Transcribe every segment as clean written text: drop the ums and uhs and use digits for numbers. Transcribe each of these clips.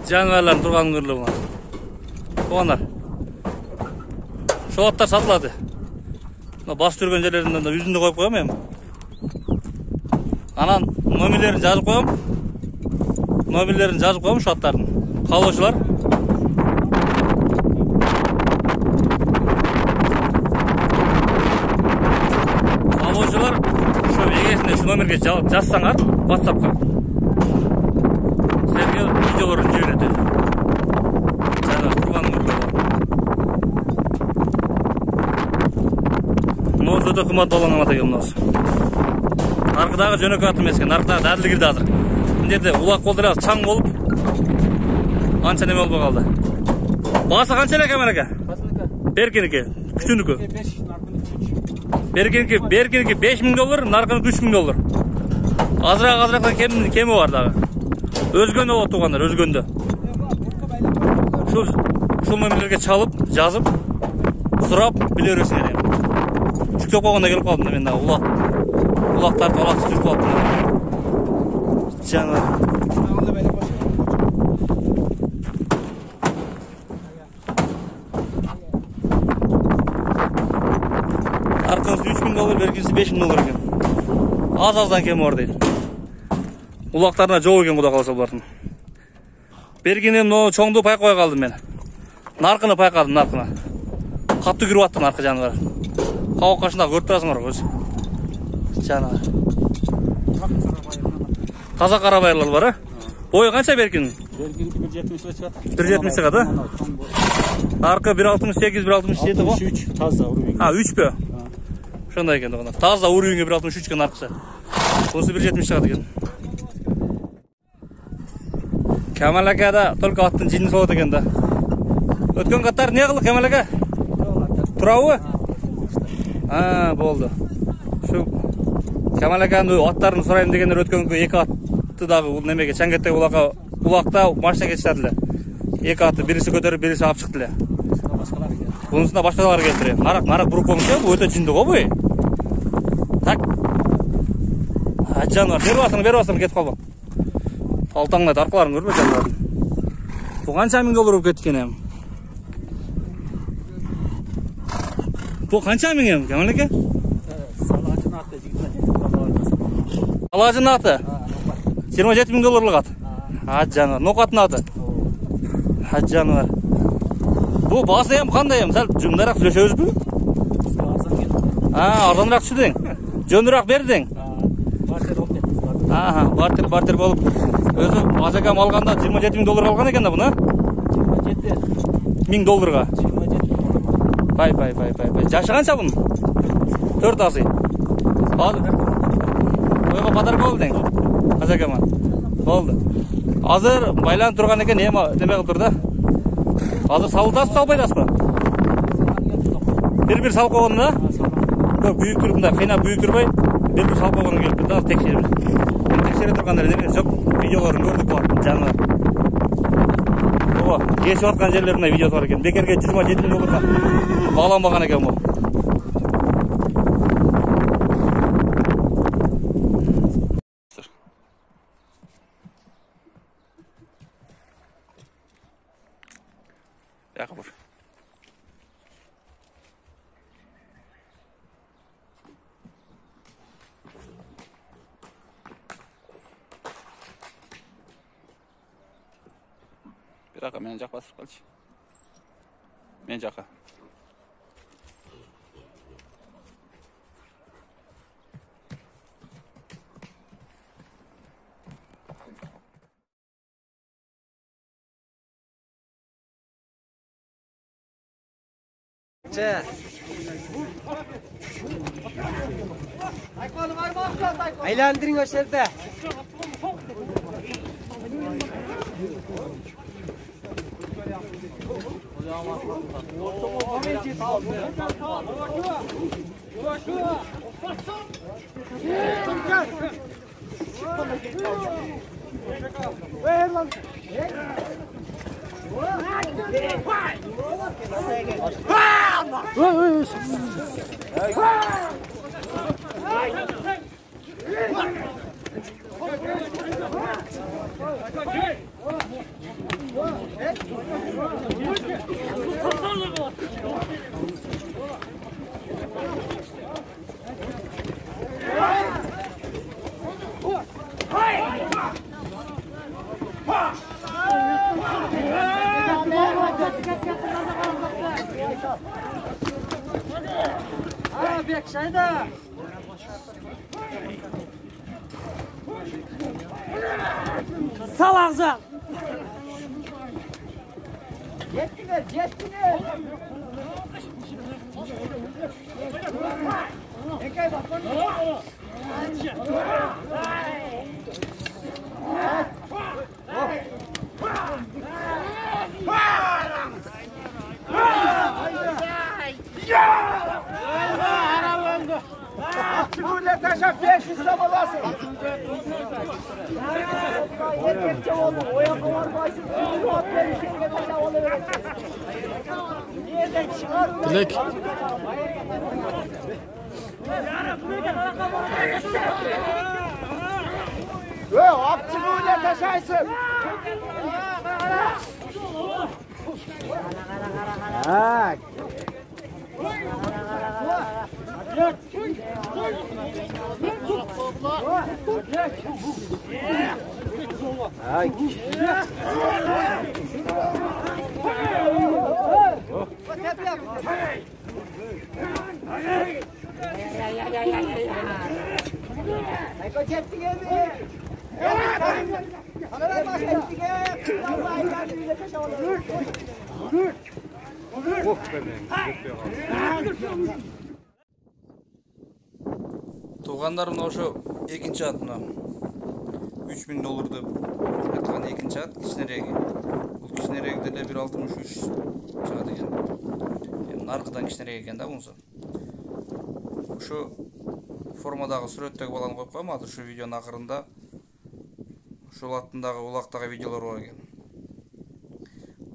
Жануарлар турган көрүлөт мына. Тугандар. Şu atlar satılады. Bas жүрген жерлеринде үзүндү коюп коем эми. Анан номерлерин жазып коем. Номерлерин жазып коем şu аттардын. Каалоочулар. Каалоочулар şu эгесине şu номерге жазсаңар WhatsApp'ка. Силерге видеолорун жиберет. Жана турган Мынау өте қымбат болған ат екен мынаусы. Нарқыдағы жөнөкөй ат емес екен, нарқыдағы әділ кірді азыр. Мына жерде улақ болды чаң болып, анша неме болып қалды. Басы қанша элек Әмәләке? Беркінікі, күтінікі. Беркінікі 5.000 доллар, нарқыныкі 3.000 доллар. Азырақ кемі бар дағы. Өзгөнді болады туғандар, өзгөнді. Шул номерлерге чалып, жазып, сұрап, біле өресіне дейм. Жүктеп қойғанда келіп қалдым мен улақтарды алақ жүріп қалдым. Жануар. Арқанысы 3.000 доллар, беркенісі 5.000 доллар екен. Аз-аздан кемі бар дейді. Улақтарына жоқ екен құда қаласа бұлардың. Бергенем чоңды пай қоя қалдым мен. Нарқыны пайқадым, нарқыны. Қатты кіріп аттым нарқы жануар. Қауық қашында көріп тұрасыңдар ғой. Жануар. Таза қарабайырлар бар, а? Бойы қанша Беркиннің? Беркиннің 1.70 шығады. 1.70 шығады, а? Арқы 1.68, 1.67 ғой? 63 таза уровень. 3 пе? Шондай екен доғандар. Таза уровенге 1.63 кен арқысы. Осы 1.70 шығады екен. Әмәләкеда только аттың жинін солады екен да. Өткен қаттар не қылды Әмәләке? Тұрауы? Болды. Şu Әмәләкенің аттарын сұрайым дегендер өткен екі атты дағы немеге Чәңгеттегі улақта марша кетіштәділі. Екі атты бірісі көтеріп, бірісі алып шықтылы. Бұнысына башқалар келтірі. Нарақ бұрып болмыз бұл өте жинді ғой бұй. Так. Жануар, бер басың, кетіп қалбақ. Алтаңлайды, арқыларын көрбе жануардың. Бұл қанша мың доллар болып кеткен әм? Бұл қанша мың әм, Әмәләке? Салажын аты, Салажын аты? 27 мың долларлық аты? Жануар, ноқатын аты? Жануар. Бұл басы әм, қандай әм? Сәл жұмдарақ сөйлешеуіз бі? Арзанырақ түсідің? Жөндірақ бердің? Бартер болып. Өзі Азакам алғанда 27 мың доллар алған екен да бұны? 27 мың долларға. Бай. Жашы қанша бұның? 4 асый. Ойға подарка болды дең? Азакама. Болды. Азыр байланып тұрған екен, неме қылып тұрда? Азыр салытасып салбайдасыз ба? Bir sal қоғанына? Büyük тұрғында, қайнап büyük тұрбай, bir sal қоғанына келіп тұрда, тексеріп. Тексере тұрғандар неме жоқ, видеоларын көрдік бар, жануар. Кесіп атқан жерлеріне видео бар екен. Бекерге 27 мың долларға бағаланбаған екен бұл. Яқы бұр. Bir dakika, men жаққа басып қалшы. Мен жаққа. Aylandırın o şerde. Salakcan. Yettiler, yettiler. Ekay bak. Çıkıyle taşa 500 lira olasın. Erkekçe oldu. O yakın var baysın. Nereden çıkar? Bilek. Ak çıkıyle taşaysın. Bak. Ay. Туғандарым ошо экинчи ат мына 3000 доллар деп айткан экинчи ат кичинереги. Бул кичинереги деле 1.63 чыгат экен. Эми наркыдан кичинерек экен да бунусу. Ошо формадагы сүрөттөгү баланы коюп коем азыр ушу видеонун акырында. Ошол аттындагы улактагы видеолор бар экен.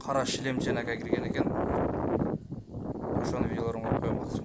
Кара шлемченакка кирген экен. Ошонун видеолорун коюп коем азыр.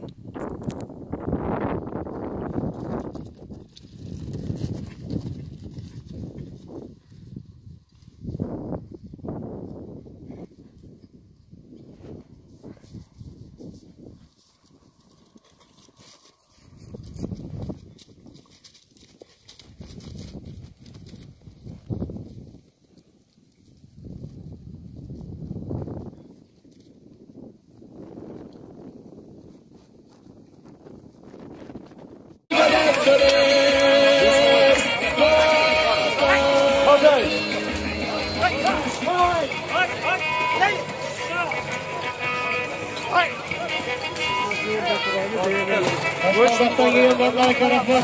Başkaldaktan gelen ballar tarafı.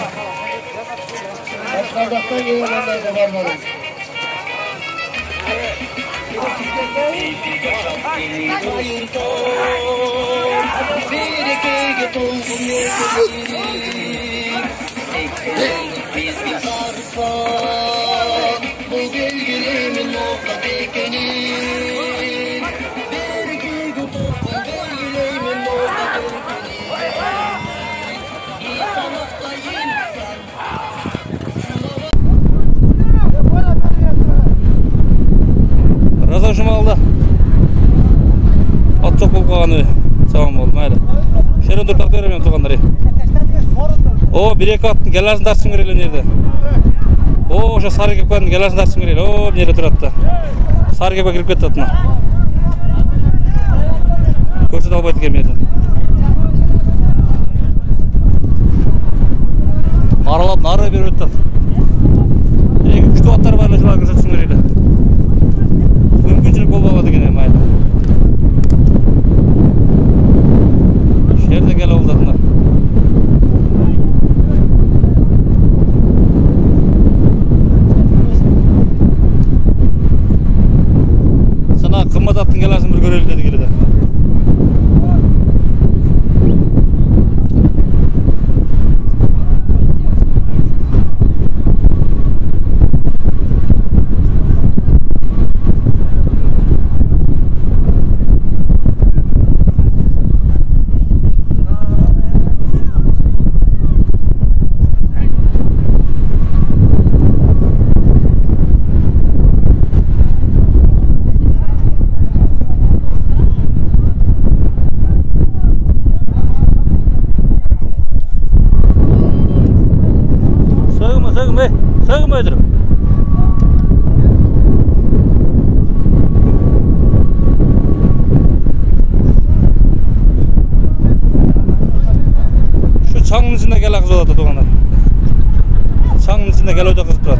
Başkaldaktan gelen ballar kabarmalı. Bu gölgelimin nokta tekeni. Разошумалды. Ат çok болып қалғаны саған болды мәйлі. Шерін тұртақ беремін тұрғандар. О, бір-екі аттың геласын тартсын керелі нерді. О, оша сары кепканың геласын тартсын керелі. О, нерді тұратты. Сары кепка кіріп кетті аттына. Көрсет албайды кемеді. Аралап нары бері өтті. Екі күшті аттар барлы жылар көрсетсін керелі. Мүмкіншілік болып алады екен мәйді. Шерді келі олдадына. Сана қымбат аттың келасын бір көрелі деді келеді. Söyle müdürüm. Şu çamın içinde gel kız oldu doğanlar. Çamın içinde gel hoca kız durat.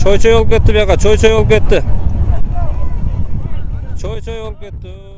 Çoy çoy olup gitti bir yaka, çoy çoy olup gitti. Çoy çoy olup gitti.